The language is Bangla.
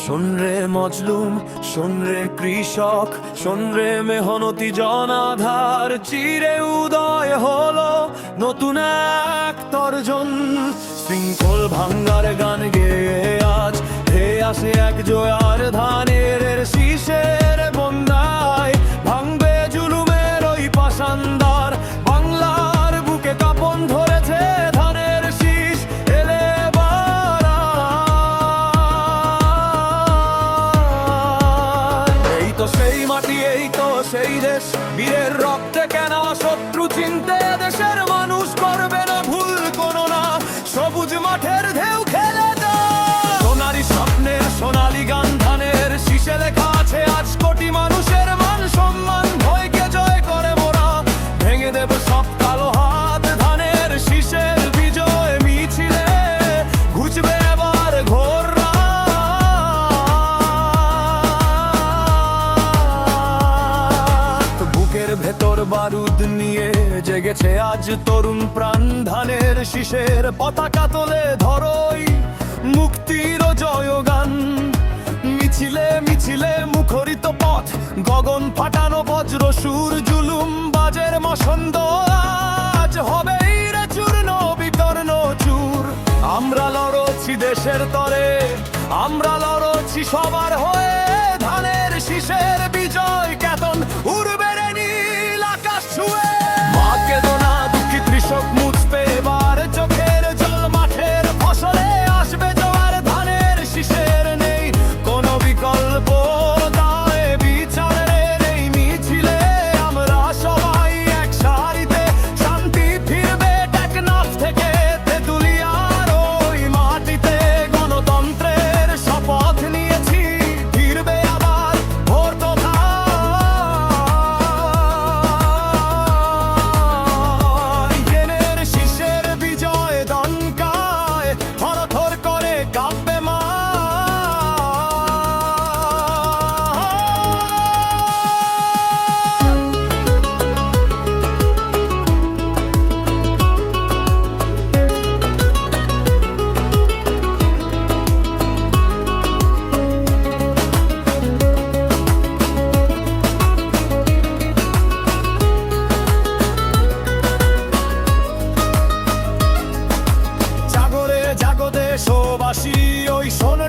শোন রে মজলুম, শোন রে কৃষক, শোন রে মেহনতি জনাধার, চিরে উদয় হলো নতুন এক তর্জন। শৃঙ্খল ভাঙ্গার গান গেয়ে আজ হে আসে এক জোয়ার, ধানের শীষের বন্যায় ভাঙবে জুলুমের ওই পাষাণদার। বাংলার বুকে কাঁপন ধরেছে ধানের শীষ এলে এই তো সেই মাটি, এই তো সেই দেশ, বীরের রক্তে কেন শত্রু চিনতে দেশের মানুষ করবে না ভুল কোনো না। সবুজ মাঠের ঢেউ খেলে দাও সোনারি স্বপ্নের সোনালি গান, ধানের শীষে লেখা আছে আজ কোটি মানুষের মান সম্মান। ভয়কে জয় করে মোরা ভেঙে দেব সব কালো হাত, ধানের শীষের বিজয় মিছিলে ঘুচবে এবার ঘোর রাত। বুকের ভেতর বারুদ নিয়ে জেগেছে আজ তরুণ প্রাণ, ধানের শীষের পতাকা তোলে ধরোই মুক্তির জয়গান। মিছিলে মিছিলে মুখরিত পথ, গগন ফাটানো বজ্র সুর, জুলুম বাজের মসন্দ আজ হবে রে চূর্ণ বিকর্ণ চুর। আমরা লড়ছি দেশের তরে, আমরা লড়ছি সবার হয়ে, ধানের শীষের বিজয় কেতন উড়বে রে নীল আকাশ ছুঁয়ে। মাকে দোনা দুঃখী কৃষক মুছবে এবার চোখের জল, মাঠের ফসলে আসবে জোয়ার, ধানের শীষের নেই কোনো বিকল্প। দায় বিচারের এই মিছিলে আমরা সবাই এক সারিতে, শান্তি ফিরবে টেকনাফ থেকে তেঁতুলিয়ার ওই মাটিতে। গণতন্ত্রের শপথ নিয়েছি, ফিরবে আবার ভোর তথা জ্ঞানের শীষের বিজয় দনকায় থরথর করে কাঁপবে মা। জাগরে জাগো দেশবাসী, ওই শোন